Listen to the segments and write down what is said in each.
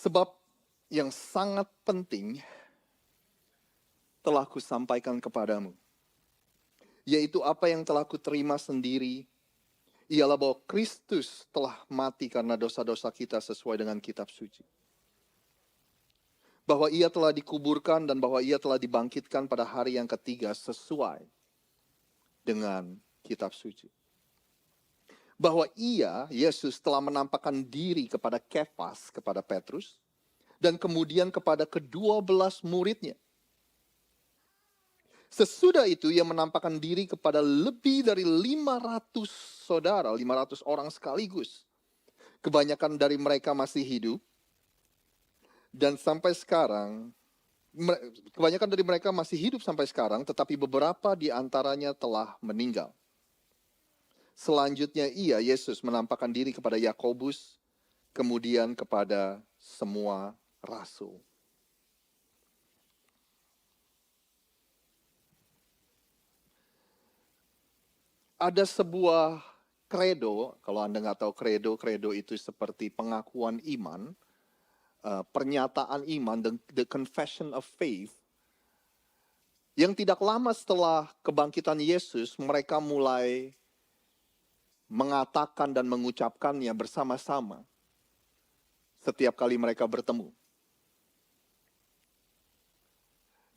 Sebab yang sangat penting telah kusampaikan kepadamu, yaitu apa yang telah kuterima sendiri, ialah bahwa Kristus telah mati karena dosa-dosa kita sesuai dengan kitab suci. Bahwa ia telah dikuburkan dan bahwa ia telah dibangkitkan pada hari yang ketiga sesuai dengan kitab suci. Bahwa ia, Yesus, telah menampakkan diri kepada Kefas, kepada Petrus, dan kemudian kepada ke-12 muridnya. Sesudah itu ia menampakkan diri kepada lebih dari 500 saudara, 500 orang sekaligus. Kebanyakan dari mereka masih hidup. Dan sampai sekarang, kebanyakan dari mereka masih hidup sampai sekarang, tetapi beberapa di antaranya telah meninggal. Selanjutnya ia, Yesus, menampakkan diri kepada Yakobus, kemudian kepada semua rasul. Ada sebuah kredo, kalau Anda nggak tahu kredo itu seperti pengakuan iman, pernyataan iman, the confession of faith, yang tidak lama setelah kebangkitan Yesus, mereka mulai mengatakan dan mengucapkannya bersama-sama setiap kali mereka bertemu.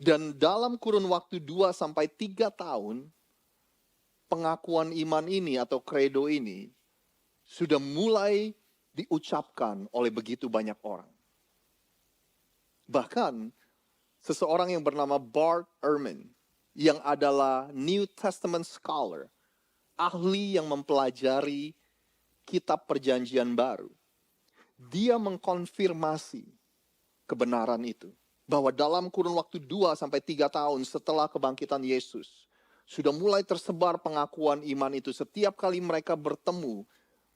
Dan dalam kurun waktu 2-3 tahun, pengakuan iman ini atau kredo ini sudah mulai diucapkan oleh begitu banyak orang. Bahkan seseorang yang bernama Bart Ehrman, yang adalah New Testament scholar, ahli yang mempelajari kitab perjanjian baru, dia mengkonfirmasi kebenaran itu. Bahwa dalam kurun waktu 2-3 tahun setelah kebangkitan Yesus, sudah mulai tersebar pengakuan iman itu. Setiap kali mereka bertemu,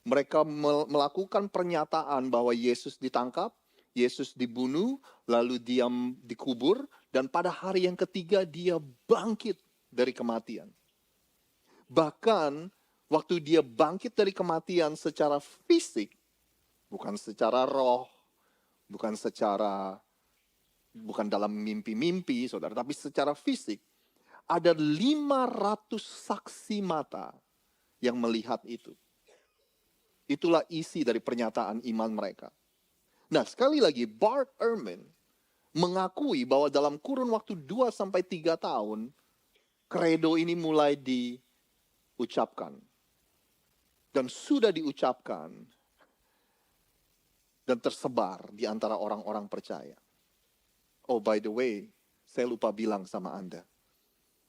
mereka melakukan pernyataan bahwa Yesus ditangkap, Yesus dibunuh, lalu dia dikubur, dan pada hari yang ketiga dia bangkit dari kematian. Bahkan waktu dia bangkit dari kematian secara fisik, bukan secara roh, bukan dalam mimpi-mimpi, saudara, tapi secara fisik, ada 500 saksi mata yang melihat itu. Itulah isi dari pernyataan iman mereka. Nah, sekali lagi, Bart Ehrman mengakui bahwa dalam kurun waktu 2-3 tahun, kredo ini mulai diucapkan. Dan sudah diucapkan dan tersebar di antara orang-orang percaya. Oh, by the way, saya lupa bilang sama Anda.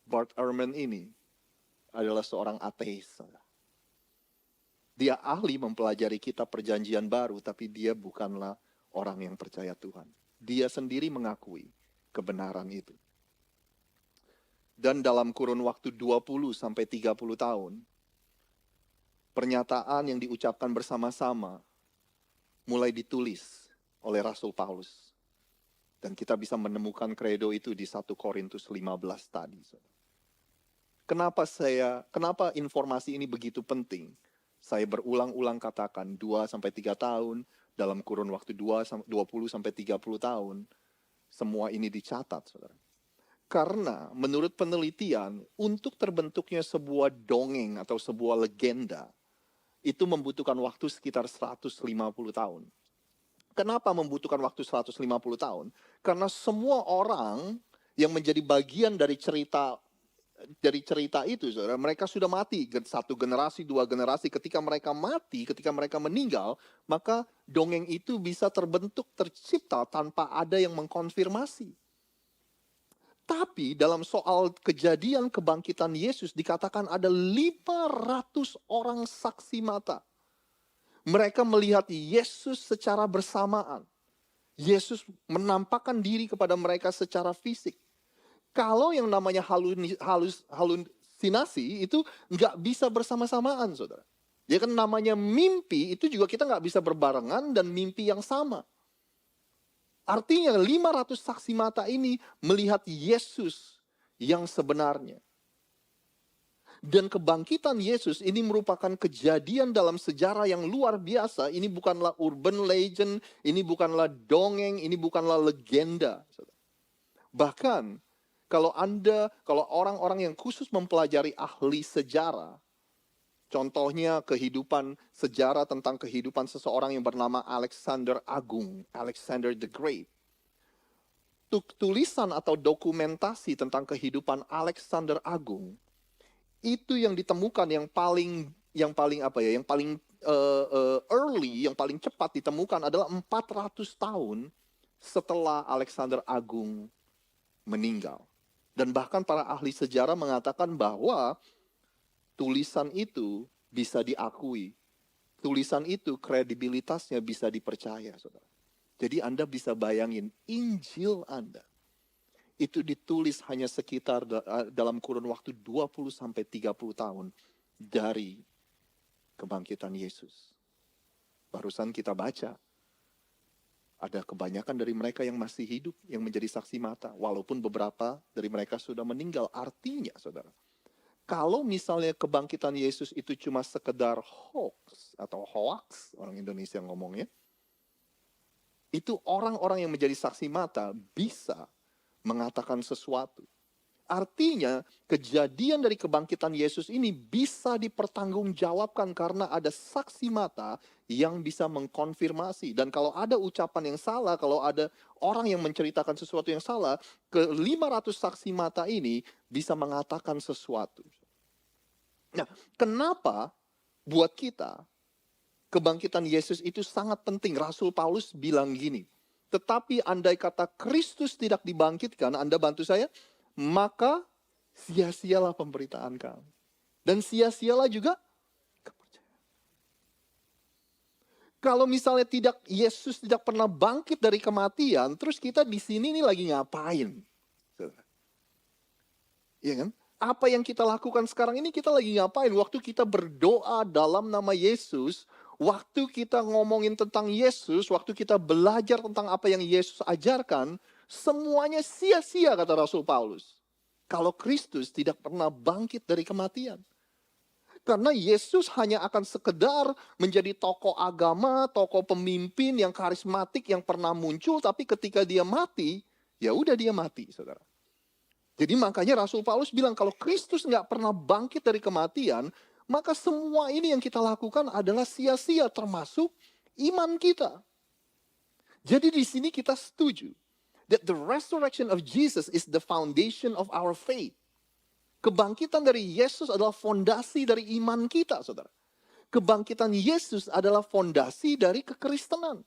Bart Ehrman ini adalah seorang ateis. Dia ahli mempelajari kitab perjanjian baru, tapi dia bukanlah orang yang percaya Tuhan. Dia sendiri mengakui kebenaran itu. Dan dalam kurun waktu 20-30 tahun, pernyataan yang diucapkan bersama-sama mulai ditulis oleh Rasul Paulus. Dan kita bisa menemukan kredo itu di 1 Korintus 15 tadi. Kenapa informasi ini begitu penting? Saya berulang-ulang katakan 2-3 tahun, dalam kurun waktu 20-30 tahun, semua ini dicatat, saudara. Karena menurut penelitian, untuk terbentuknya sebuah dongeng atau sebuah legenda, itu membutuhkan waktu sekitar 150 tahun. Kenapa membutuhkan waktu 150 tahun? Karena semua orang yang menjadi bagian dari cerita itu, saudara, mereka sudah mati. 1 generasi, 2 generasi. Ketika mereka mati, ketika mereka meninggal, maka dongeng itu bisa terbentuk, tercipta tanpa ada yang mengkonfirmasi. Tapi dalam soal kejadian kebangkitan Yesus dikatakan ada 500 orang saksi mata. Mereka melihat Yesus secara bersamaan. Yesus menampakkan diri kepada mereka secara fisik. Kalau yang namanya halusinasi itu nggak bisa bersama-samaan, saudara. Ya kan namanya mimpi itu juga kita nggak bisa berbarengan dan mimpi yang sama. Artinya 500 saksi mata ini melihat Yesus yang sebenarnya. Dan kebangkitan Yesus ini merupakan kejadian dalam sejarah yang luar biasa. Ini bukanlah urban legend, ini bukanlah dongeng, ini bukanlah legenda. Bahkan kalau orang-orang yang khusus mempelajari ahli sejarah, contohnya kehidupan sejarah tentang kehidupan seseorang yang bernama Alexander Agung, Alexander the Great. Tulisan atau dokumentasi tentang kehidupan Alexander Agung itu yang ditemukan yang paling early, yang paling cepat ditemukan adalah 400 tahun setelah Alexander Agung meninggal. Dan bahkan para ahli sejarah mengatakan bahwa tulisan itu bisa diakui. Tulisan itu kredibilitasnya bisa dipercaya, saudara. Jadi Anda bisa bayangin Injil Anda itu ditulis hanya sekitar dalam kurun waktu 20-30 tahun dari kebangkitan Yesus. Barusan kita baca, ada kebanyakan dari mereka yang masih hidup, yang menjadi saksi mata. Walaupun beberapa dari mereka sudah meninggal. Artinya, saudara, kalau misalnya kebangkitan Yesus itu cuma sekedar hoax, atau hoax, orang Indonesia ngomongnya, itu orang-orang yang menjadi saksi mata bisa mengatakan sesuatu. Artinya, kejadian dari kebangkitan Yesus ini bisa dipertanggungjawabkan karena ada saksi mata yang bisa mengkonfirmasi. Dan kalau ada ucapan yang salah, kalau ada orang yang menceritakan sesuatu yang salah, ke 500 saksi mata ini bisa mengatakan sesuatu. Nah, kenapa buat kita kebangkitan Yesus itu sangat penting? Rasul Paulus bilang gini, tetapi andai kata Kristus tidak dibangkitkan, Anda bantu saya, maka sia-sialah pemberitaan kami. Dan sia-sialah juga kepercayaan. Kalau misalnya Yesus tidak pernah bangkit dari kematian, terus kita di sini nih lagi ngapain? Iya kan? Apa yang kita lakukan sekarang ini kita lagi ngapain? Waktu kita berdoa dalam nama Yesus, waktu kita ngomongin tentang Yesus, waktu kita belajar tentang apa yang Yesus ajarkan, semuanya sia-sia kata Rasul Paulus. Kalau Kristus tidak pernah bangkit dari kematian. Karena Yesus hanya akan sekedar menjadi tokoh agama, tokoh pemimpin yang karismatik yang pernah muncul, tapi ketika dia mati, ya udah dia mati, saudara. Jadi makanya Rasul Paulus bilang kalau Kristus nggak pernah bangkit dari kematian, maka semua ini yang kita lakukan adalah sia-sia, termasuk iman kita. Jadi di sini kita setuju that the resurrection of Jesus is the foundation of our faith. Kebangkitan dari Yesus adalah fondasi dari iman kita, saudara. Kebangkitan Yesus adalah fondasi dari kekristenan.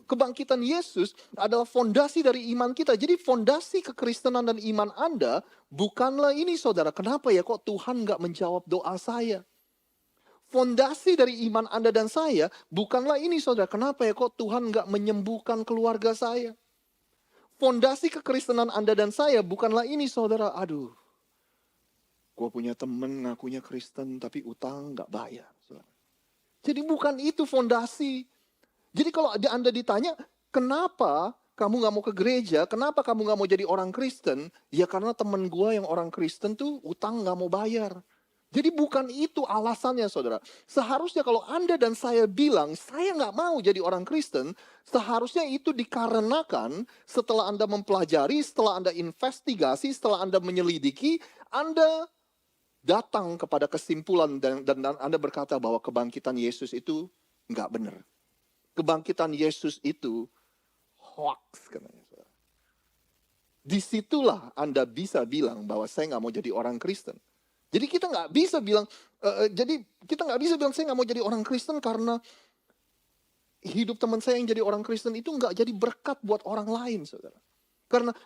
Kebangkitan Yesus adalah fondasi dari iman kita. Jadi fondasi kekristenan dan iman Anda bukanlah ini, saudara. Kenapa ya kok Tuhan nggak menjawab doa saya? Fondasi dari iman Anda dan saya bukanlah ini, saudara. Kenapa ya kok Tuhan nggak menyembuhkan keluarga saya? Fondasi kekristenan Anda dan saya bukanlah ini, saudara. Aduh, gue punya temen ngakunya Kristen tapi utang nggak bayar, saudara. Jadi bukan itu fondasi. Jadi kalau Anda ditanya, kenapa kamu gak mau ke gereja, kenapa kamu gak mau jadi orang Kristen? Ya karena temen gue yang orang Kristen tuh utang gak mau bayar. Jadi bukan itu alasannya, saudara. Seharusnya kalau Anda dan saya bilang, saya gak mau jadi orang Kristen, seharusnya itu dikarenakan setelah Anda mempelajari, setelah Anda investigasi, setelah Anda menyelidiki, Anda datang kepada kesimpulan dan Anda berkata bahwa kebangkitan Yesus itu gak benar. Kebangkitan Yesus itu hoax, katanya. Disitulah Anda bisa bilang bahwa saya nggak mau jadi orang Kristen. Jadi kita nggak bisa bilang, saya nggak mau jadi orang Kristen karena hidup teman saya yang jadi orang Kristen itu nggak jadi berkat buat orang lain, saudara.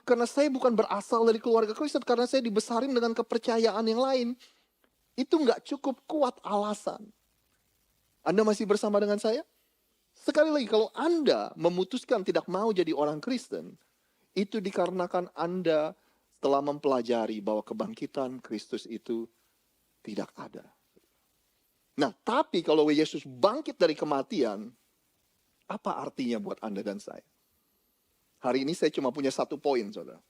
Karena saya bukan berasal dari keluarga Kristen, karena saya dibesarin dengan kepercayaan yang lain. Itu nggak cukup kuat alasan. Anda masih bersama dengan saya? Sekali lagi, kalau Anda memutuskan tidak mau jadi orang Kristen, itu dikarenakan Anda telah mempelajari bahwa kebangkitan Kristus itu tidak ada. Nah, tapi kalau Yesus bangkit dari kematian, apa artinya buat Anda dan saya? Hari ini saya cuma punya satu poin, saudara.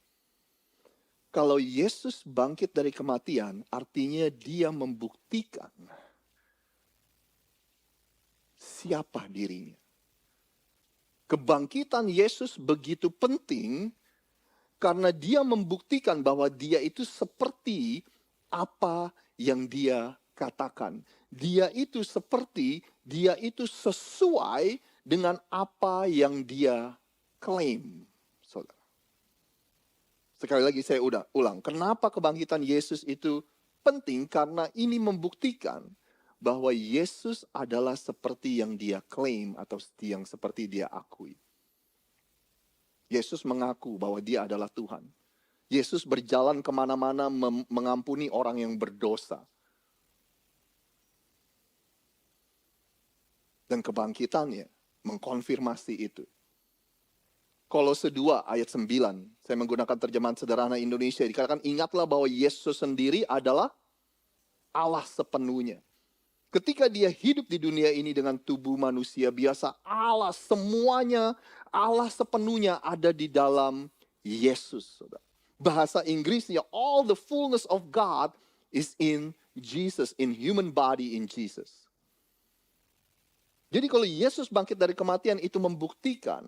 Kalau Yesus bangkit dari kematian, artinya dia membuktikan siapa dirinya. Kebangkitan Yesus begitu penting karena dia membuktikan bahwa dia itu seperti apa yang dia katakan. Dia itu sesuai dengan apa yang dia klaim. Saudara. Sekali lagi saya ulang. Kenapa kebangkitan Yesus itu penting? Karena ini membuktikan bahwa Yesus adalah seperti yang dia klaim atau yang seperti dia akui. Yesus mengaku bahwa dia adalah Tuhan. Yesus berjalan kemana-mana mengampuni orang yang berdosa. Dan kebangkitannya mengkonfirmasi itu. Kolose 2 ayat 9, saya menggunakan terjemahan sederhana Indonesia, dikatakan ingatlah bahwa Yesus sendiri adalah Allah sepenuhnya. Ketika dia hidup di dunia ini dengan tubuh manusia biasa, Allah semuanya, Allah sepenuhnya ada di dalam Yesus. Bahasa Inggrisnya, all the fullness of God is in Jesus, in human body in Jesus. Jadi kalau Yesus bangkit dari kematian itu membuktikan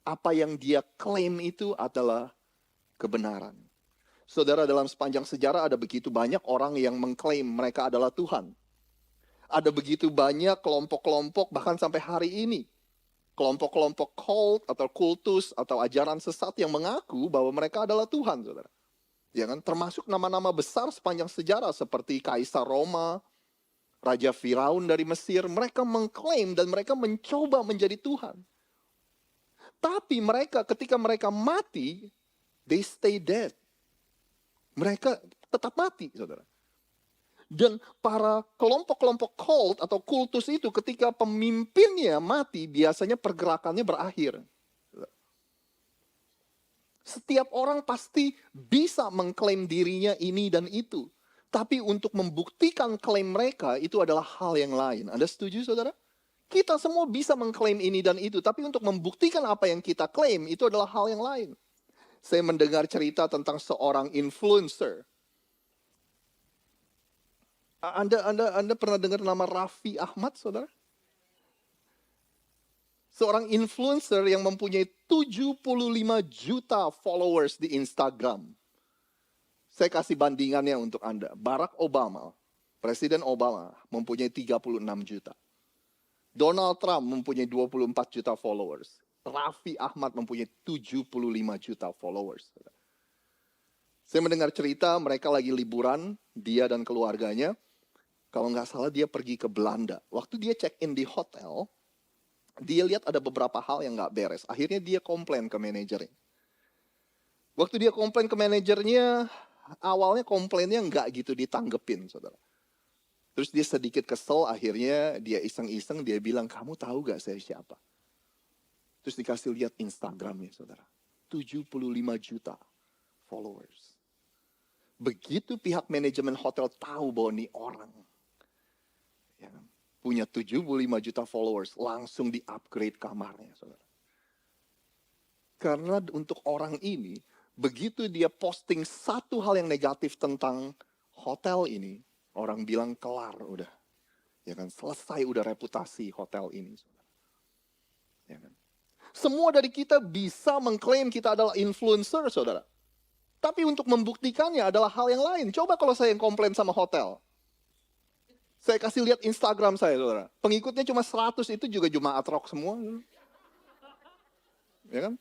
apa yang dia klaim itu adalah kebenaran. Saudara, dalam sepanjang sejarah ada begitu banyak orang yang mengklaim mereka adalah Tuhan. Ada begitu banyak kelompok-kelompok bahkan sampai hari ini. Kelompok-kelompok cult atau kultus atau ajaran sesat yang mengaku bahwa mereka adalah Tuhan, saudara. Ya kan? Termasuk nama-nama besar sepanjang sejarah seperti Kaisar Roma, Raja Firaun dari Mesir. Mereka mengklaim dan mereka mencoba menjadi Tuhan. Tapi mereka ketika mereka mati, they stay dead. Mereka tetap mati, saudara. Dan para kelompok-kelompok cult atau kultus itu ketika pemimpinnya mati, biasanya pergerakannya berakhir. Setiap orang pasti bisa mengklaim dirinya ini dan itu. Tapi untuk membuktikan klaim mereka itu adalah hal yang lain. Anda setuju, saudara? Kita semua bisa mengklaim ini dan itu. Tapi untuk membuktikan apa yang kita klaim itu adalah hal yang lain. Saya mendengar cerita tentang seorang influencer. Anda pernah dengar nama Raffi Ahmad, saudara? Seorang influencer yang mempunyai 75 juta followers di Instagram. Saya kasih bandingannya untuk Anda. Barack Obama, Presiden Obama mempunyai 36 juta. Donald Trump mempunyai 24 juta followers. Raffi Ahmad mempunyai 75 juta followers. Saya mendengar cerita mereka lagi liburan, dia dan keluarganya. Kalau nggak salah dia pergi ke Belanda. Waktu dia check-in di hotel, dia lihat ada beberapa hal yang nggak beres. Akhirnya dia komplain ke manajernya. Waktu dia komplain ke manajernya, awalnya komplainnya nggak gitu ditanggepin, saudara. Terus dia sedikit kesel, akhirnya dia iseng-iseng, dia bilang, kamu tahu gak saya siapa? Terus dikasih lihat Instagramnya, saudara. 75 juta followers. Begitu pihak manajemen hotel tahu bahwa ini orang ya, punya 75 juta followers, langsung di-upgrade kamarnya, saudara. Karena untuk orang ini, begitu dia posting satu hal yang negatif tentang hotel ini, orang bilang kelar udah. Ya kan, selesai udah reputasi hotel ini. Ya kan? Semua dari kita bisa mengklaim kita adalah influencer, saudara. Tapi untuk membuktikannya adalah hal yang lain. Coba kalau saya yang komplain sama hotel. Saya kasih lihat Instagram saya, saudara. Pengikutnya cuma 100, itu juga jemaat rock semua. Ya kan?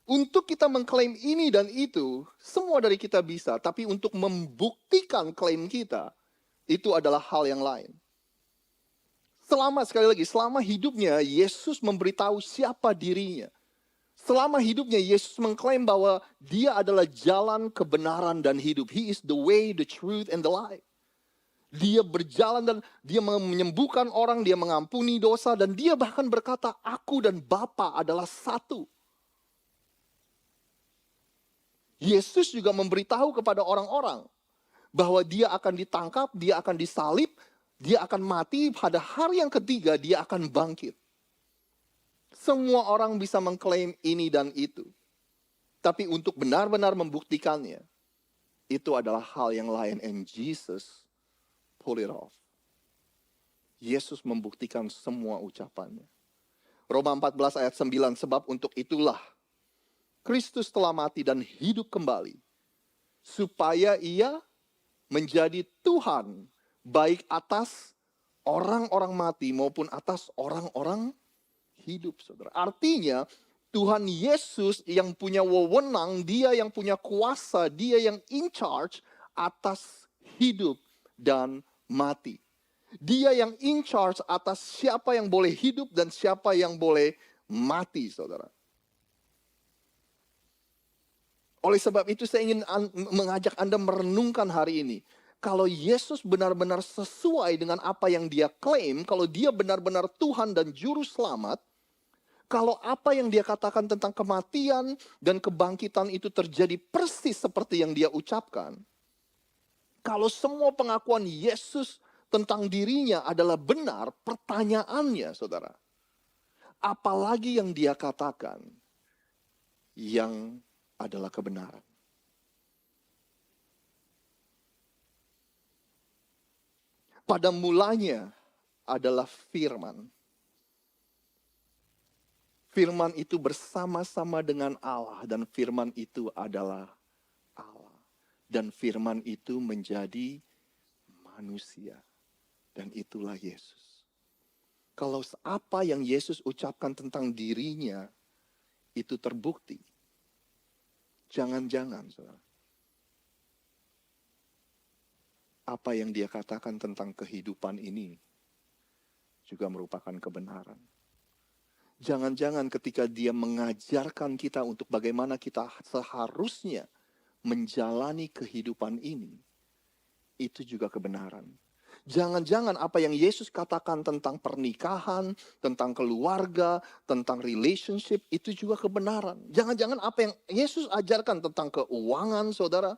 Untuk kita mengklaim ini dan itu, semua dari kita bisa. Tapi untuk membuktikan klaim kita, itu adalah hal yang lain. Sekali lagi, selama hidupnya, Yesus memberitahu siapa dirinya. Selama hidupnya, Yesus mengklaim bahwa dia adalah jalan kebenaran dan hidup. He is the way, the truth, and the life. Dia berjalan dan dia menyembuhkan orang, dia mengampuni dosa, dan dia bahkan berkata, aku dan Bapa adalah satu. Yesus juga memberitahu kepada orang-orang bahwa dia akan ditangkap, dia akan disalib, dia akan mati, pada hari yang ketiga dia akan bangkit. Semua orang bisa mengklaim ini dan itu. Tapi untuk benar-benar membuktikannya, itu adalah hal yang lain. And Jesus pull it off. Yesus membuktikan semua ucapannya. Roma 14 ayat 9, sebab untuk itulah Kristus telah mati dan hidup kembali, supaya ia menjadi Tuhan, baik atas orang-orang mati maupun atas orang-orang hidup, saudara. Artinya, Tuhan Yesus yang punya wewenang, dia yang punya kuasa, dia yang in charge atas hidup dan mati. Dia yang in charge atas siapa yang boleh hidup dan siapa yang boleh mati, saudara. Oleh sebab itu saya ingin mengajak Anda merenungkan hari ini. Kalau Yesus benar-benar sesuai dengan apa yang dia klaim, kalau dia benar-benar Tuhan dan Juru Selamat, kalau apa yang dia katakan tentang kematian dan kebangkitan itu terjadi persis seperti yang dia ucapkan, kalau semua pengakuan Yesus tentang dirinya adalah benar, pertanyaannya, saudara, apalagi yang dia katakan yang adalah kebenaran? Pada mulanya adalah firman. Firman itu bersama-sama dengan Allah, dan firman itu adalah Allah. Dan firman itu menjadi manusia, dan itulah Yesus. Kalau apa yang Yesus ucapkan tentang dirinya itu terbukti, jangan-jangan, saudara, apa yang dia katakan tentang kehidupan ini juga merupakan kebenaran. Jangan-jangan ketika dia mengajarkan kita untuk bagaimana kita seharusnya menjalani kehidupan ini, itu juga kebenaran. Jangan-jangan apa yang Yesus katakan tentang pernikahan, tentang keluarga, tentang relationship, itu juga kebenaran. Jangan-jangan apa yang Yesus ajarkan tentang keuangan, saudara,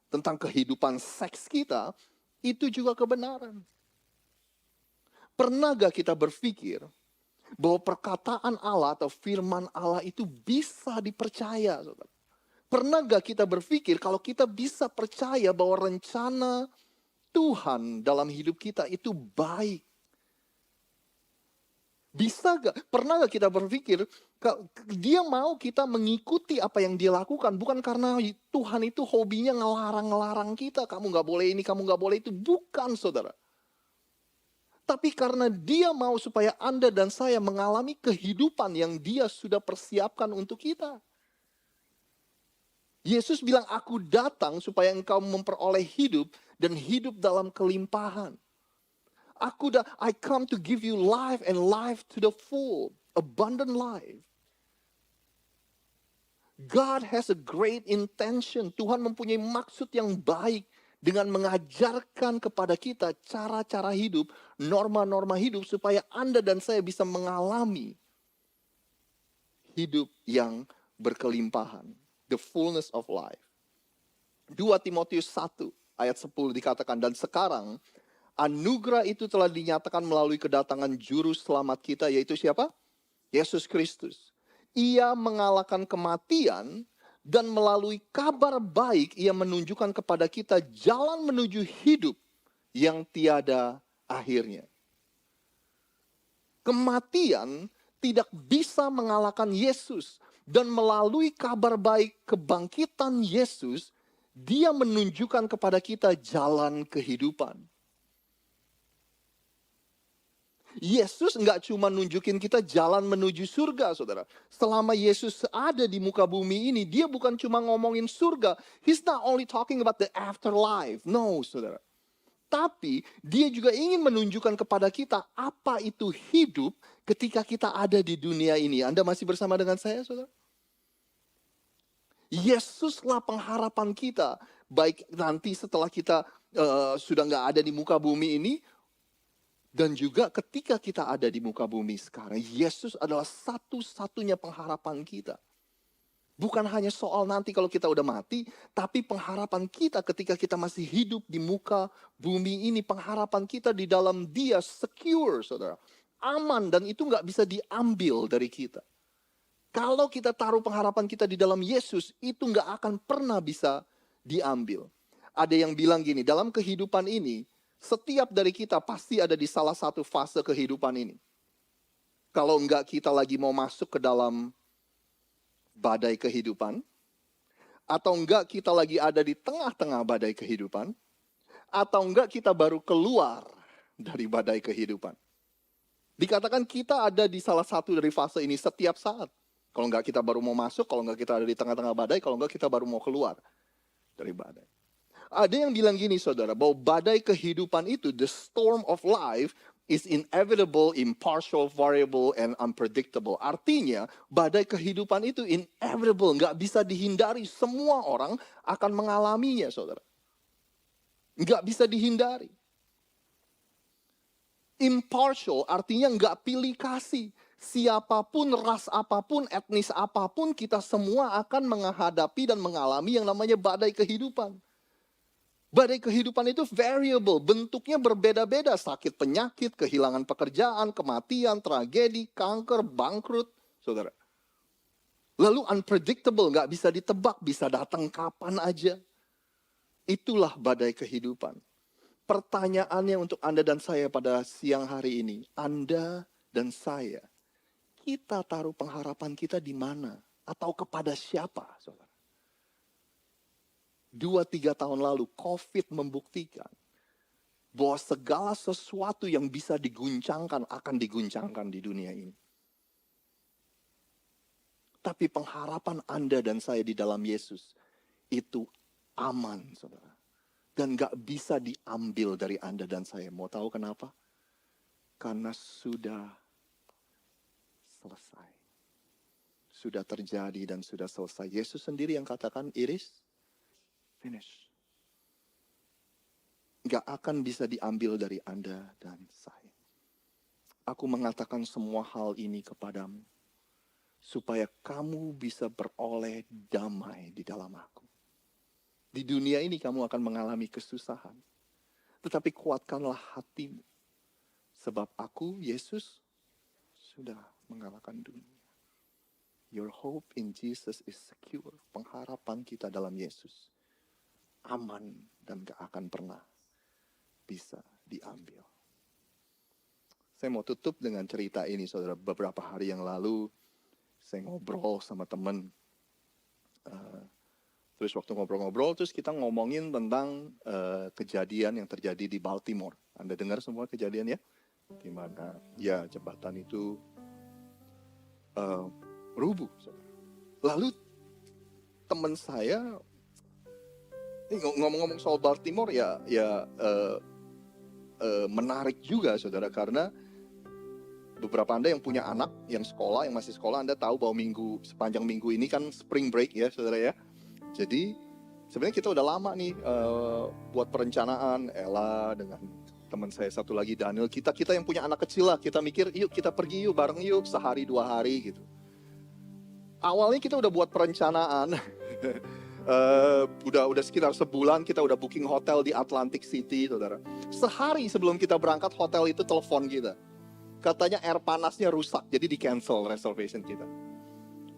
tentang kehidupan seks kita, itu juga kebenaran. Pernah gak kita berpikir bahwa perkataan Allah atau firman Allah itu bisa dipercaya, saudara? Pernah gak kita berpikir kalau kita bisa percaya bahwa rencana Tuhan dalam hidup kita itu baik? Bisa gak? Pernah gak kita berpikir dia mau kita mengikuti apa yang dia lakukan? Bukan karena Tuhan itu hobinya ngelarang-ngelarang kita. Kamu gak boleh ini, kamu gak boleh itu. Bukan, saudara. Tapi karena dia mau supaya Anda dan saya mengalami kehidupan yang dia sudah persiapkan untuk kita. Yesus bilang, aku datang supaya engkau memperoleh hidup dan hidup dalam kelimpahan. I come to give you life and life to the full, abundant life. God has a great intention. Tuhan mempunyai maksud yang baik dengan mengajarkan kepada kita cara-cara hidup, norma-norma hidup, supaya Anda dan saya bisa mengalami hidup yang berkelimpahan. The fullness of life. 2 Timotius 1 ayat 10 dikatakan, dan sekarang anugerah itu telah dinyatakan melalui kedatangan juru selamat kita, yaitu siapa? Yesus Kristus. Ia mengalahkan kematian, dan melalui kabar baik ia menunjukkan kepada kita jalan menuju hidup yang tiada akhirnya. Kematian tidak bisa mengalahkan Yesus. Dan melalui kabar baik kebangkitan Yesus, dia menunjukkan kepada kita jalan kehidupan. Yesus nggak cuma nunjukin kita jalan menuju surga, saudara. Selama Yesus ada di muka bumi ini, dia bukan cuma ngomongin surga. He's not only talking about the afterlife. No, saudara. Tapi dia juga ingin menunjukkan kepada kita apa itu hidup ketika kita ada di dunia ini. Anda masih bersama dengan saya, saudara? Yesuslah pengharapan kita. Baik nanti setelah kita sudah nggak ada di muka bumi ini, dan juga ketika kita ada di muka bumi sekarang, Yesus adalah satu-satunya pengharapan kita. Bukan hanya soal nanti kalau kita udah mati, tapi pengharapan kita ketika kita masih hidup di muka bumi ini, pengharapan kita di dalam Dia secure, saudara. Aman, dan itu nggak bisa diambil dari kita. Kalau kita taruh pengharapan kita di dalam Yesus, itu nggak akan pernah bisa diambil. Ada yang bilang gini, dalam kehidupan ini, setiap dari kita pasti ada di salah satu fase kehidupan ini. Kalau enggak kita lagi mau masuk ke dalam badai kehidupan, atau enggak kita lagi ada di tengah-tengah badai kehidupan, atau enggak kita baru keluar dari badai kehidupan. Dikatakan kita ada di salah satu dari fase ini setiap saat. Kalau enggak kita baru mau masuk, kalau enggak kita ada di tengah-tengah badai, kalau enggak kita baru mau keluar dari badai. Ada yang bilang gini saudara, bahwa badai kehidupan itu, the storm of life, is inevitable, impartial, variable, and unpredictable. Artinya, badai kehidupan itu inevitable, nggak bisa dihindari. Semua orang akan mengalaminya, saudara. Nggak bisa dihindari. Impartial artinya nggak pilih kasih. Siapapun, ras apapun, etnis apapun, kita semua akan menghadapi dan mengalami yang namanya badai kehidupan. Badai kehidupan itu variable, bentuknya berbeda-beda. Sakit penyakit, kehilangan pekerjaan, kematian, tragedi, kanker, bangkrut, saudara. Lalu unpredictable, nggak bisa ditebak, bisa datang kapan aja. Itulah badai kehidupan. Pertanyaannya untuk Anda dan saya pada siang hari ini, Anda dan saya, kita taruh pengharapan kita di mana? Atau kepada siapa, saudara? 2-3 tahun lalu, COVID membuktikan bahwa segala sesuatu yang bisa diguncangkan akan diguncangkan di dunia ini. Tapi pengharapan Anda dan saya di dalam Yesus itu aman, saudara. Dan gak bisa diambil dari Anda dan saya. Mau tahu kenapa? Karena sudah selesai. Sudah terjadi dan sudah selesai. Yesus sendiri yang katakan, it is finished. Gak akan bisa diambil dari Anda dan saya. Aku mengatakan semua hal ini kepadamu, supaya kamu bisa beroleh damai di dalam aku. Di dunia ini kamu akan mengalami kesusahan. Tetapi kuatkanlah hatimu. Sebab aku, Yesus, sudah mengalahkan dunia. Your hope in Jesus is secure. Pengharapan kita dalam Yesus aman dan gak akan pernah bisa diambil. Saya mau tutup dengan cerita ini, saudara. Beberapa hari yang lalu, saya ngobrol sama teman. Terus waktu ngobrol-ngobrol, terus kita ngomongin tentang kejadian yang terjadi di Baltimore. Anda dengar semua kejadian ya? Di mana ya jembatan itu rubuh. Lalu teman saya, ngomong-ngomong soal Baltimore ya menarik juga, saudara, karena beberapa Anda yang punya anak yang sekolah, yang masih sekolah, Anda tahu bahwa sepanjang minggu ini kan spring break ya, saudara ya. Jadi sebenarnya kita udah lama nih buat perencanaan. Ella dengan teman saya satu lagi Daniel, kita yang punya anak kecil lah, kita mikir yuk kita pergi yuk bareng yuk sehari 2 hari gitu. Awalnya kita udah buat perencanaan. Udah sekitar sebulan kita udah booking hotel di Atlantic City, saudara. Sehari sebelum kita berangkat, hotel itu telepon kita. Katanya air panasnya rusak, jadi di cancel reservation kita.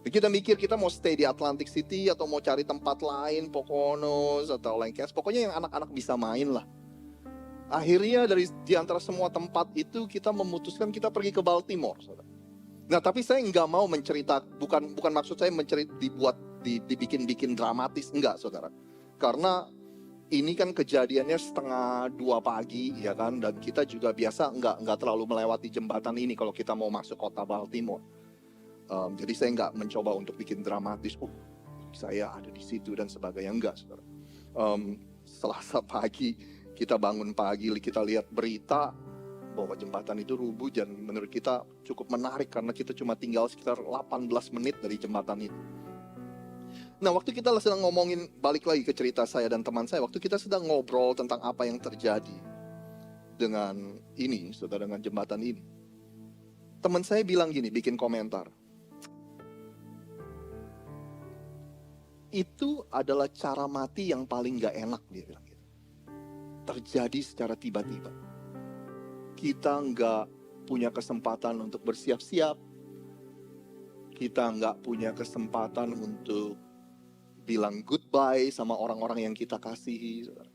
Kita mikir kita mau stay di Atlantic City atau mau cari tempat lain, Poconos atau Lancaster. Pokoknya yang anak-anak bisa main lah. Akhirnya di antara semua tempat itu kita memutuskan kita pergi ke Baltimore, saudara. Nah, tapi saya nggak mau bukan maksud saya dibikin dramatis, enggak, saudara. Karena ini kan kejadiannya 1:30 pagi, ya kan, dan kita juga biasa nggak terlalu melewati jembatan ini kalau kita mau masuk kota Baltimore. Jadi saya nggak mencoba untuk bikin dramatis, saya ada di situ dan sebagainya, enggak, saudara. Selasa pagi kita bangun pagi, kita lihat berita bahwa jembatan itu rubuh, dan menurut kita cukup menarik karena kita cuma tinggal sekitar 18 menit dari jembatan itu. Nah, waktu kita sedang ngomongin, balik lagi ke cerita saya dan teman saya, waktu kita sedang ngobrol tentang apa yang terjadi dengan ini, saudara, dengan jembatan ini, teman saya bilang gini, bikin komentar, itu adalah cara mati yang paling gak enak, dia bilang gitu. Terjadi secara tiba-tiba. Kita gak punya kesempatan untuk bersiap-siap. Kita nggak punya kesempatan untuk bilang goodbye sama orang-orang yang kita kasihi. Saudara.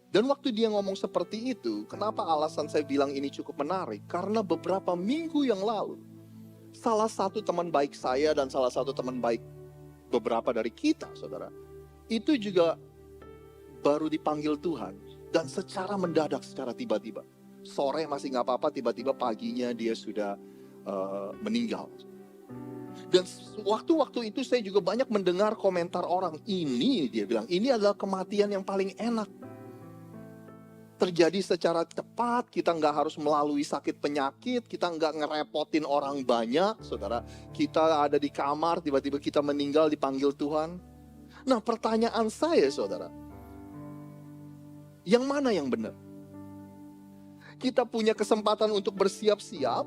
Dan waktu dia ngomong seperti itu, kenapa alasan saya bilang ini cukup menarik? Karena beberapa minggu yang lalu, salah satu teman baik saya dan salah satu teman baik beberapa dari kita, saudara, itu juga baru dipanggil Tuhan. Dan secara mendadak, secara tiba-tiba. Sore masih nggak apa-apa, tiba-tiba paginya dia sudah meninggal. Dan waktu-waktu itu saya juga banyak mendengar komentar orang, ini dia bilang, ini adalah kematian yang paling enak. Terjadi secara cepat, kita nggak harus melalui sakit penyakit, kita nggak ngerepotin orang banyak, saudara. Kita ada di kamar, tiba-tiba kita meninggal, dipanggil Tuhan. Nah, pertanyaan saya, saudara, yang mana yang benar? Kita punya kesempatan untuk bersiap-siap,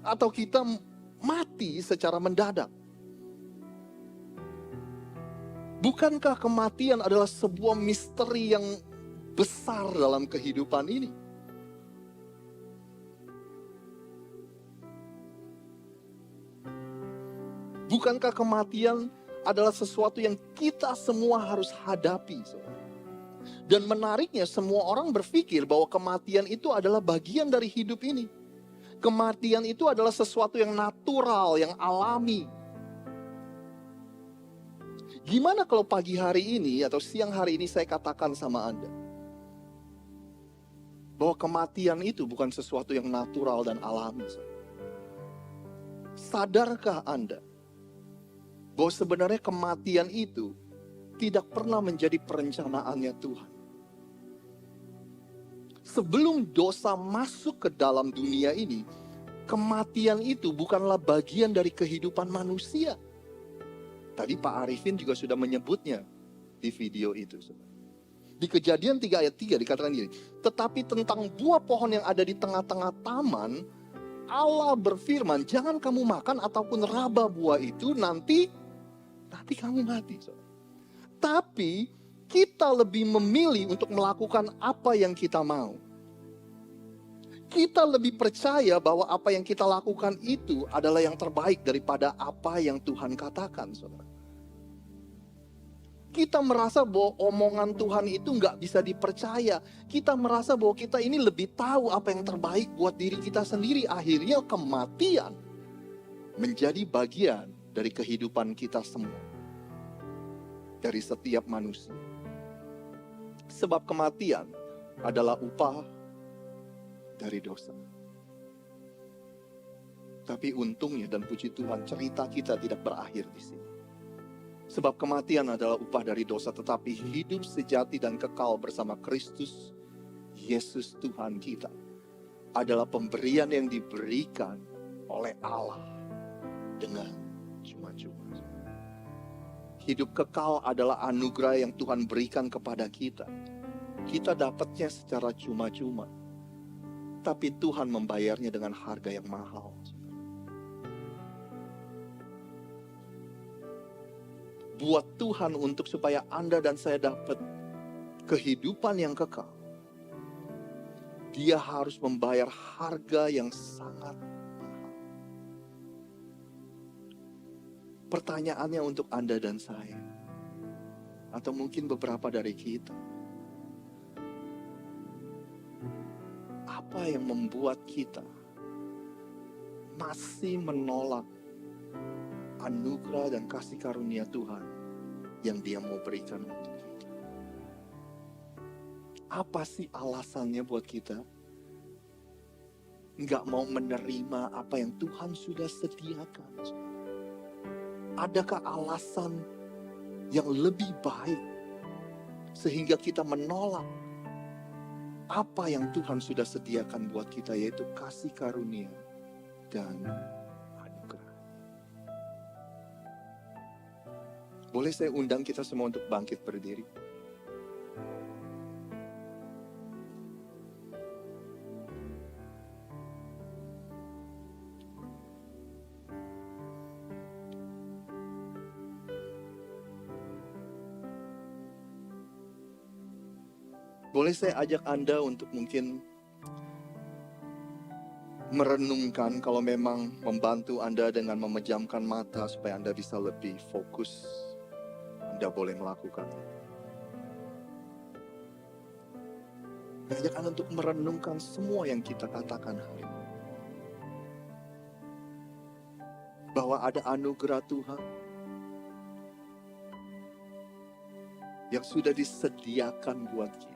atau kita mati secara mendadak? Bukankah kematian adalah sebuah misteri yang besar dalam kehidupan ini? Bukankah kematian adalah sesuatu yang kita semua harus hadapi? Dan menariknya, semua orang berpikir bahwa kematian itu adalah bagian dari hidup ini. Kematian itu adalah sesuatu yang natural, yang alami. Gimana kalau pagi hari ini atau siang hari ini saya katakan sama Anda bahwa kematian itu bukan sesuatu yang natural dan alami? Sadarkah Anda bahwa sebenarnya kematian itu tidak pernah menjadi perencanaannya Tuhan? Sebelum dosa masuk ke dalam dunia ini, kematian itu bukanlah bagian dari kehidupan manusia. Tadi Pak Arifin juga sudah menyebutnya di video itu. Di Kejadian 3 ayat 3 dikatakan gini, tetapi tentang buah pohon yang ada di tengah-tengah taman, Allah berfirman, jangan kamu makan ataupun raba buah itu, nanti kamu mati. Tapi kita lebih memilih untuk melakukan apa yang kita mau. Kita lebih percaya bahwa apa yang kita lakukan itu adalah yang terbaik daripada apa yang Tuhan katakan, saudara. Kita merasa bahwa omongan Tuhan itu nggak bisa dipercaya. Kita merasa bahwa kita ini lebih tahu apa yang terbaik buat diri kita sendiri. Akhirnya kematian menjadi bagian dari kehidupan kita semua. Dari setiap manusia. Sebab kematian adalah upah dari dosa. Tapi untungnya dan puji Tuhan, cerita kita tidak berakhir di sini. Sebab kematian adalah upah dari dosa, tetapi hidup sejati dan kekal bersama Kristus Yesus Tuhan kita adalah pemberian yang diberikan oleh Allah dengan cuma-cuma. Hidup kekal adalah anugerah yang Tuhan berikan kepada kita. Kita dapatnya secara cuma-cuma, tapi Tuhan membayarnya dengan harga yang mahal. Buat Tuhan untuk supaya Anda dan saya dapat kehidupan yang kekal, Dia harus membayar harga yang sangat mahal. Pertanyaannya untuk Anda dan saya, atau mungkin beberapa dari kita, apa yang membuat kita masih menolak anugerah dan kasih karunia Tuhan yang Dia mau berikan untuk kita? Apa sih alasannya buat kita nggak mau menerima apa yang Tuhan sudah sediakan? Adakah alasan yang lebih baik sehingga kita menolak apa yang Tuhan sudah sediakan buat kita, yaitu kasih karunia dan anugerah? Boleh saya undang kita semua untuk bangkit berdiri? Boleh saya ajak Anda untuk mungkin merenungkan, kalau memang membantu Anda dengan memejamkan mata supaya Anda bisa lebih fokus, Anda boleh melakukan. Ngajak Anda untuk merenungkan semua yang kita katakan hari ini. Bahwa ada anugerah Tuhan yang sudah disediakan buat kita.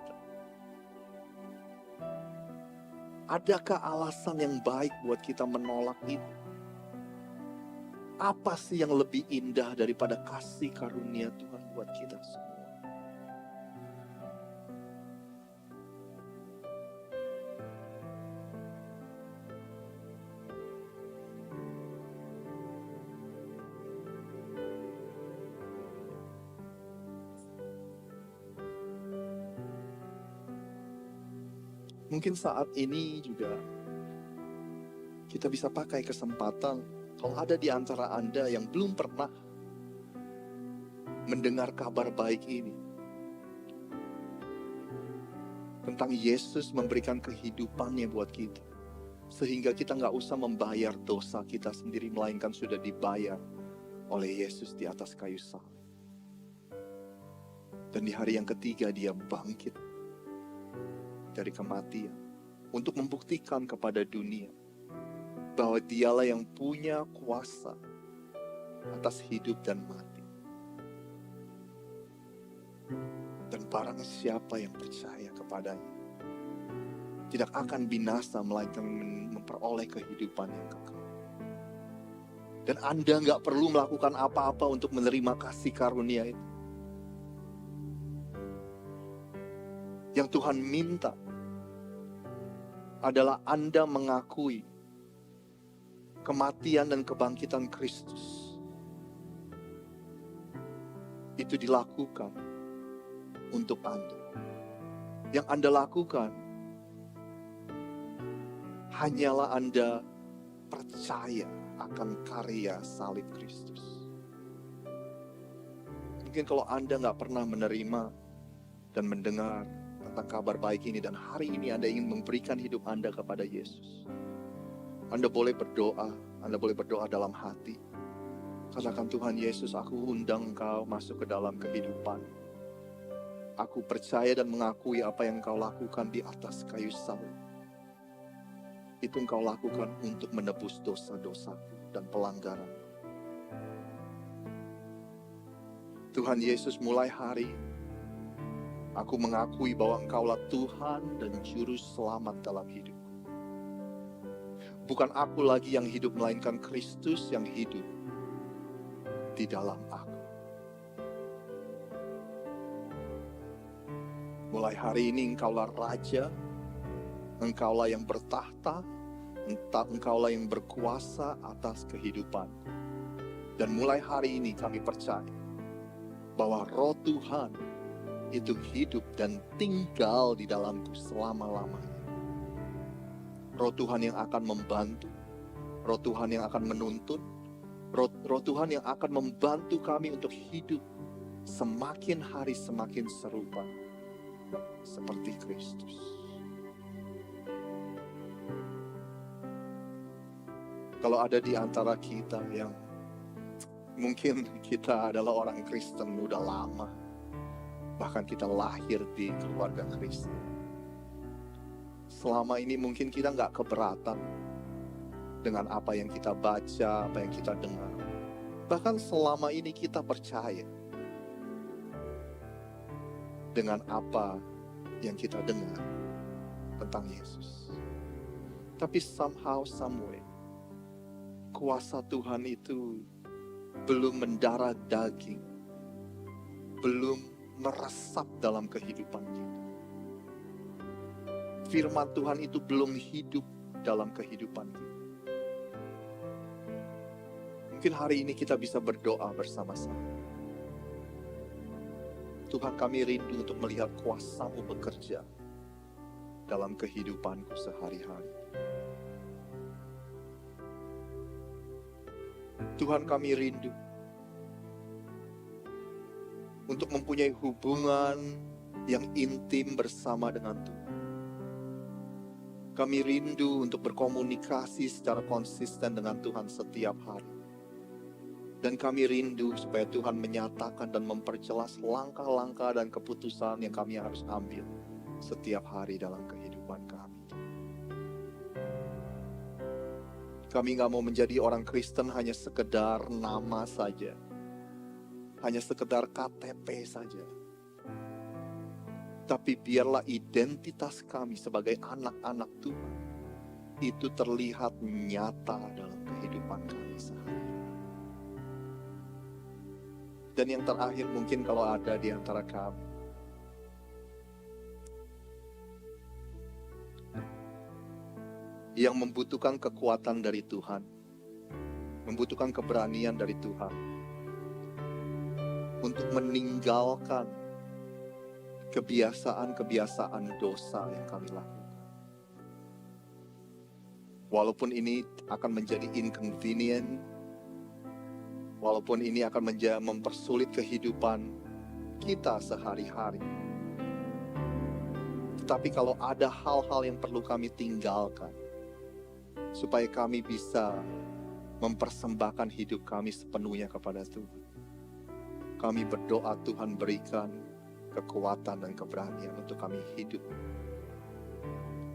Adakah alasan yang baik buat kita menolak itu? Apa sih yang lebih indah daripada kasih karunia Tuhan buat kita semua? Mungkin saat ini juga kita bisa pakai kesempatan, kalau ada di antara Anda yang belum pernah mendengar kabar baik ini, tentang Yesus memberikan kehidupannya buat kita, sehingga kita gak usah membayar dosa kita sendiri, melainkan sudah dibayar oleh Yesus di atas kayu salib. Dan di hari yang ketiga dia bangkit dari kematian untuk membuktikan kepada dunia bahwa dialah yang punya kuasa atas hidup dan mati. Dan barang siapa yang percaya kepadanya tidak akan binasa, melainkan memperoleh kehidupan yang kekal. Dan Anda gak perlu melakukan apa-apa untuk menerima kasih karunia itu. Yang Tuhan minta adalah Anda mengakui kematian dan kebangkitan Kristus. Itu dilakukan untuk Anda. Yang Anda lakukan hanyalah Anda percaya akan karya salib Kristus. Mungkin kalau Anda gak pernah menerima dan mendengar tentang kabar baik ini, dan hari ini Anda ingin memberikan hidup Anda kepada Yesus, Anda boleh berdoa dalam hati. Katakan, Tuhan Yesus, aku undang Engkau masuk ke dalam kehidupan. Aku percaya dan mengakui apa yang Engkau lakukan di atas kayu salib. Itu Engkau lakukan untuk menebus dosa-dosaku dan pelanggaran. Tuhan Yesus, mulai hari aku mengakui bahwa Engkaulah Tuhan dan Juru Selamat dalam hidupku. Bukan aku lagi yang hidup, melainkan Kristus yang hidup di dalam aku. Mulai hari ini Engkaulah Raja, Engkaulah yang bertahta, Engkaulah yang berkuasa atas kehidupan. Dan mulai hari ini kami percaya bahwa Roh Tuhan itu hidup dan tinggal di dalamku selama-lamanya. Roh Tuhan yang akan membantu, Roh Tuhan yang akan menuntun, Roh Tuhan yang akan membantu kami untuk hidup semakin hari semakin serupa seperti Kristus. Kalau ada di antara kita yang mungkin kita adalah orang Kristen udah lama, bahkan kita lahir di keluarga Kristen, selama ini mungkin kita gak keberatan dengan apa yang kita baca, apa yang kita dengar. Bahkan selama ini kita percaya dengan apa yang kita dengar tentang Yesus. Tapi somehow, someway, kuasa Tuhan itu belum mendarah daging, belum meresap dalam kehidupan kita. Firman Tuhan itu belum hidup dalam kehidupan kita. Mungkin hari ini kita bisa berdoa bersama-sama. Tuhan, kami rindu untuk melihat kuasa-Mu bekerja dalam kehidupanku sehari-hari. Tuhan, kami rindu untuk mempunyai hubungan yang intim bersama dengan Tuhan. Kami rindu untuk berkomunikasi secara konsisten dengan Tuhan setiap hari. Dan kami rindu supaya Tuhan menyatakan dan memperjelas langkah-langkah dan keputusan yang kami harus ambil setiap hari dalam kehidupan kami. Kami gak mau menjadi orang Kristen hanya sekedar nama saja. Hanya sekedar KTP saja. Tapi biarlah identitas kami sebagai anak-anak Tuhan itu terlihat nyata dalam kehidupan kami sehari-hari. Dan yang terakhir mungkin kalau ada di antara kami yang membutuhkan kekuatan dari Tuhan, membutuhkan keberanian dari Tuhan untuk meninggalkan kebiasaan-kebiasaan dosa yang kami lakukan. Walaupun ini akan menjadi inconvenient, walaupun ini akan mempersulit kehidupan kita sehari-hari. Tetapi kalau ada hal-hal yang perlu kami tinggalkan, supaya kami bisa mempersembahkan hidup kami sepenuhnya kepada Tuhan, kami berdoa Tuhan berikan kekuatan dan keberanian untuk kami hidup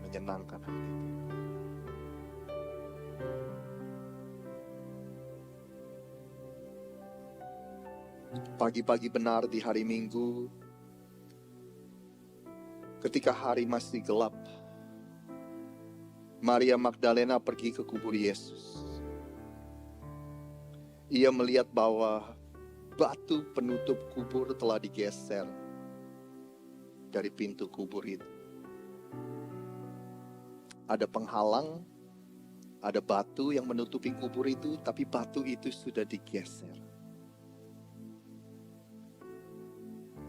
menyenangkan hati Tuhan. Pagi-pagi benar di hari Minggu, ketika hari masih gelap, Maria Magdalena pergi ke kubur Yesus. Ia melihat bahwa batu penutup kubur telah digeser dari pintu kubur itu. Ada penghalang, ada batu yang menutupi kubur itu, tapi batu itu sudah digeser.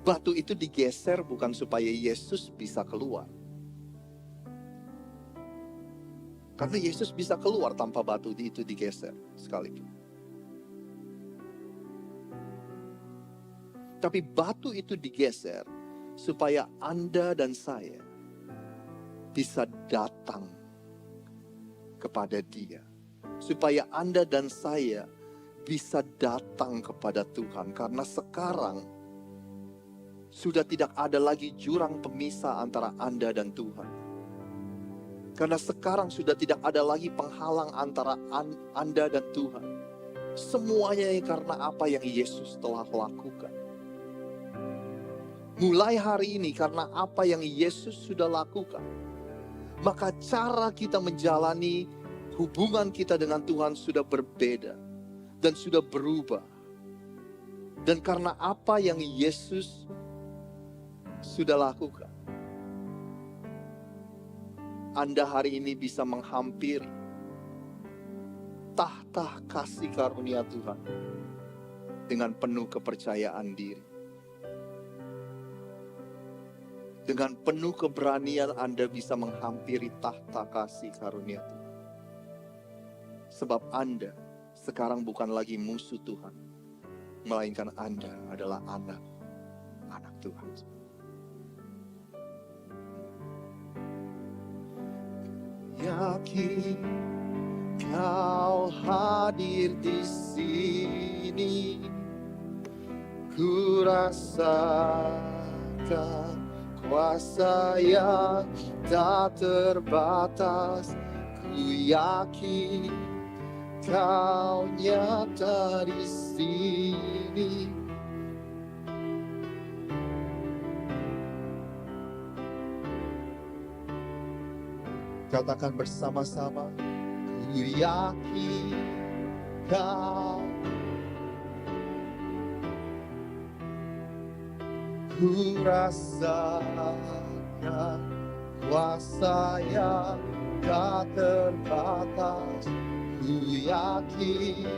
Batu itu digeser bukan supaya Yesus bisa keluar. Karena Yesus bisa keluar tanpa batu itu digeser sekalipun. Tapi batu itu digeser supaya Anda dan saya bisa datang kepada Dia. Supaya Anda dan saya bisa datang kepada Tuhan. Karena sekarang sudah tidak ada lagi jurang pemisah antara Anda dan Tuhan. Karena sekarang sudah tidak ada lagi penghalang antara Anda dan Tuhan. Semuanya karena apa yang Yesus telah lakukan. Mulai hari ini karena apa yang Yesus sudah lakukan, maka cara kita menjalani hubungan kita dengan Tuhan sudah berbeda dan sudah berubah. Dan karena apa yang Yesus sudah lakukan, Anda hari ini bisa menghampiri tahta kasih karunia Tuhan dengan penuh kepercayaan diri. Dengan penuh keberanian Anda bisa menghampiri tahta kasih karunia Tuhan. Sebab Anda sekarang bukan lagi musuh Tuhan, melainkan Anda adalah anak Tuhan. Yakin Kau hadir di sini, ku rasakan kuasa yang tak terbatas. Ku yakin Kau nyata di sini. Katakan bersama-sama, ku yakin Kau. Ku rasakan kuasa yang tak terbatas. Ku yakin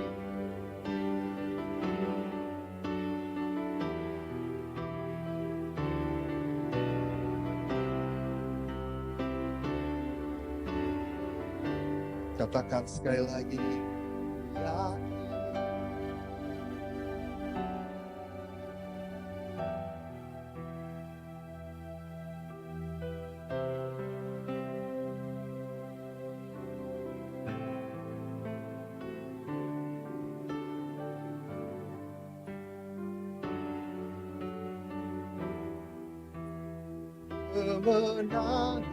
katakan sekali lagi, yakin. kemenangan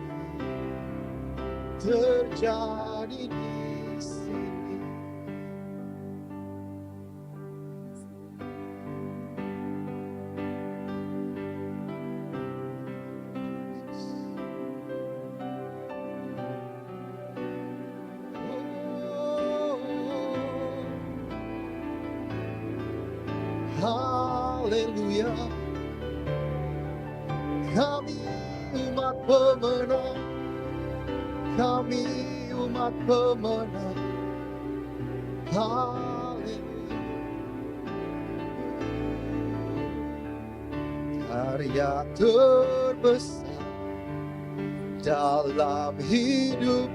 terjadi di sini. Haleluya, kami umat pemenang, kami umat pemenang. Haleluya, karya terbesar dalam hidup,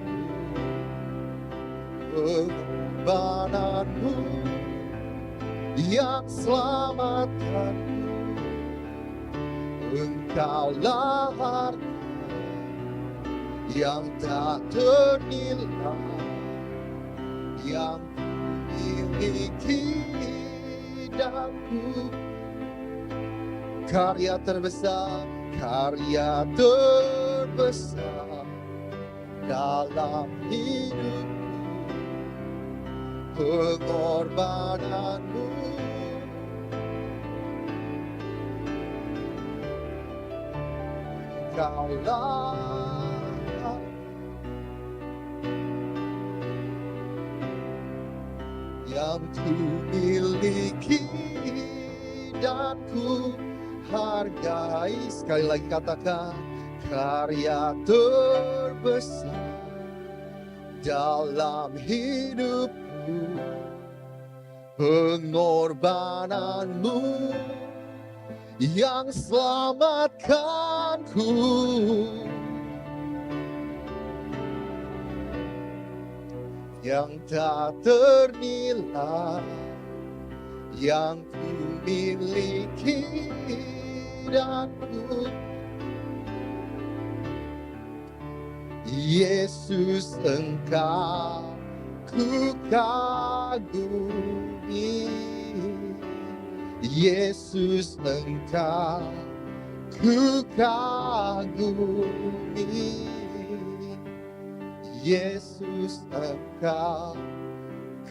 pengorbananmu yang selamatkanku. Engkaulah harta yang tak ternilai, yang miliki hidupku. Karya terbesar dalam hidupku, pengorbananmu Engkaulah yang ku miliki dan ku hargai. Sekali lagi katakan, karya terbesar dalam hidupku, pengorbananmu yang selamatkanku. Yang tak ternilai, yang ku miliki dan ku. Yesus, Engkau ku kagumi. Yesus, Engkau ku kagumi. Yesus, Engkau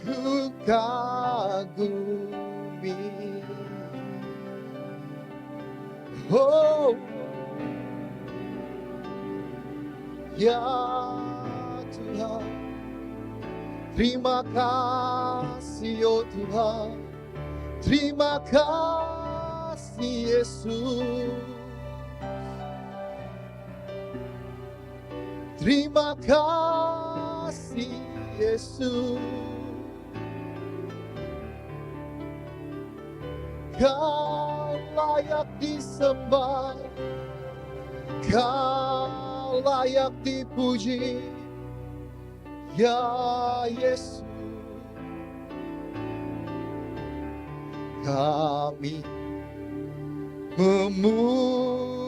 ku kagumi. Oh, ya Tuhan, terima kasih, oh Tuhan, terima kasih Yesus. Terima kasih Yesus. Kau layak disembah, Kau layak dipuji, ya Yesus. Kami memuji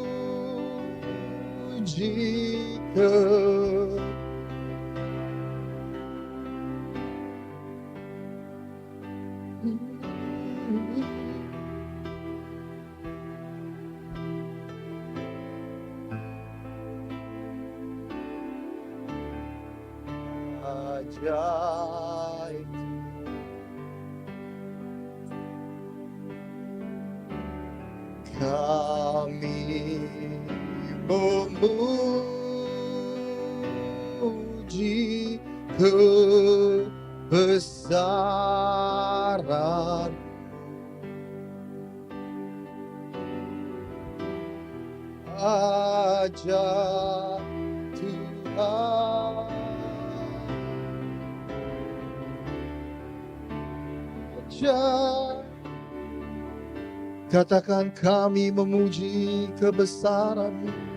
ajaib. Kami memuji kebesaran, ajaib Tuhan. Ajaib. Katakan, kami memuji kebesaran-Mu.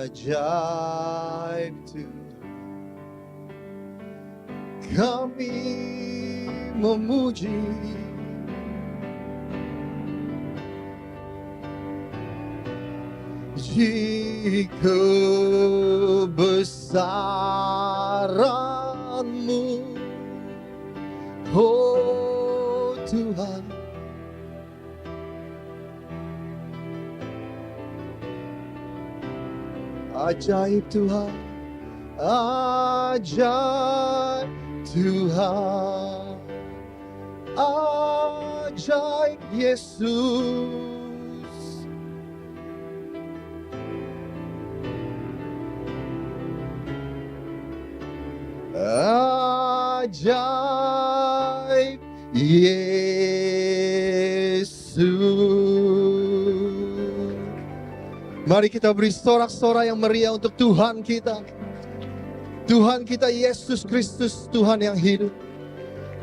Ajaib Tuhan, kami memuji. Di kebesaran-Mu, oh Tuhan. Ajaib Tuhan, ajaib Tuhan, ajaib Yesus. Ajaib Yesus. Mari kita beri sorak-sorai yang meriah untuk Tuhan kita. Tuhan kita Yesus Kristus, Tuhan yang hidup.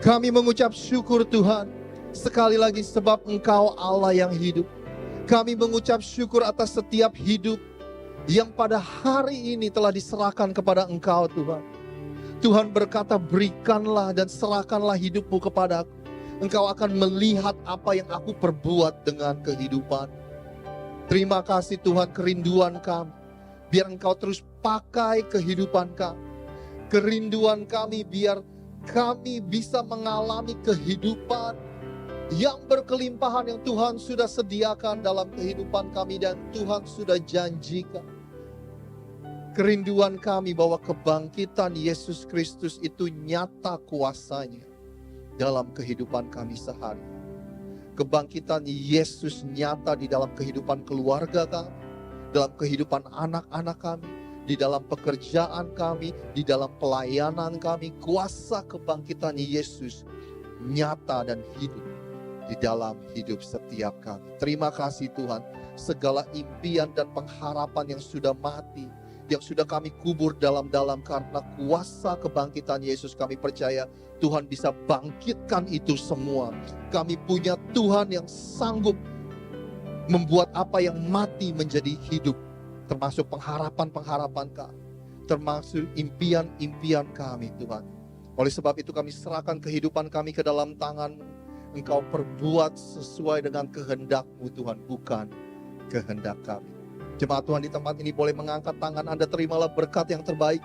Kami mengucap syukur Tuhan, sekali lagi sebab Engkau Allah yang hidup. Kami mengucap syukur atas setiap hidup yang pada hari ini telah diserahkan kepada Engkau Tuhan. Tuhan berkata, berikanlah dan serahkanlah hidupmu kepadaku. Engkau akan melihat apa yang aku perbuat dengan kehidupan. Terima kasih Tuhan, kerinduan kami. Biar Engkau terus pakai kehidupan kami. Kerinduan kami biar kami bisa mengalami kehidupan yang berkelimpahan yang Tuhan sudah sediakan dalam kehidupan kami dan Tuhan sudah janjikan. Kerinduan kami bahwa kebangkitan Yesus Kristus itu nyata kuasanya dalam kehidupan kami sehari. Kebangkitan Yesus nyata di dalam kehidupan keluarga kami, dalam kehidupan anak-anak kami, di dalam pekerjaan kami, di dalam pelayanan kami. Kuasa kebangkitan Yesus nyata dan hidup di dalam hidup setiap kami. Terima kasih Tuhan, segala impian dan pengharapan yang sudah mati, yang sudah kami kubur dalam-dalam karena kuasa kebangkitan Yesus, kami percaya Tuhan bisa bangkitkan itu semua. Kami punya Tuhan yang sanggup membuat apa yang mati menjadi hidup, termasuk pengharapan-pengharapan kami, termasuk impian-impian kami Tuhan. Oleh sebab itu kami serahkan kehidupan kami ke dalam tangan-Mu. Engkau perbuat sesuai dengan kehendak-Mu Tuhan, bukan kehendak kami. Jemaat Tuhan di tempat ini boleh mengangkat tangan Anda, terimalah berkat yang terbaik.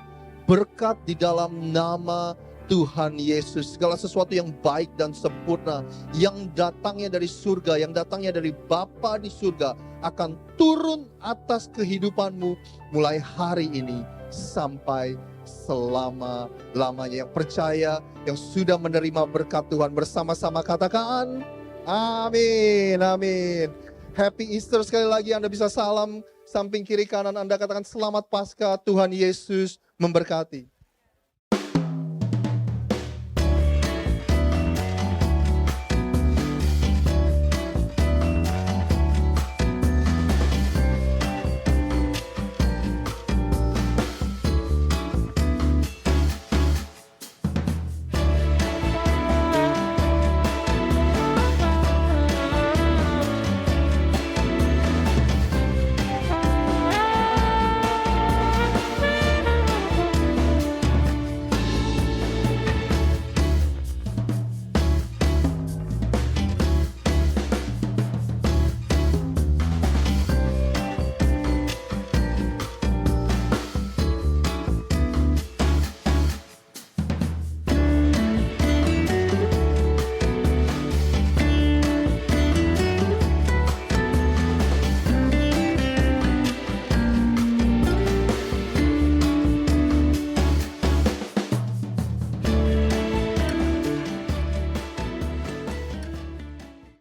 Berkat di dalam nama Tuhan Yesus. Segala sesuatu yang baik dan sempurna, yang datangnya dari surga, yang datangnya dari Bapa di surga, akan turun atas kehidupanmu mulai hari ini sampai selama-lamanya. Yang percaya, yang sudah menerima berkat Tuhan bersama-sama katakan amin, amin. Happy Easter sekali lagi. Anda bisa salam samping kiri kanan Anda, katakan selamat Paskah, Tuhan Yesus memberkati.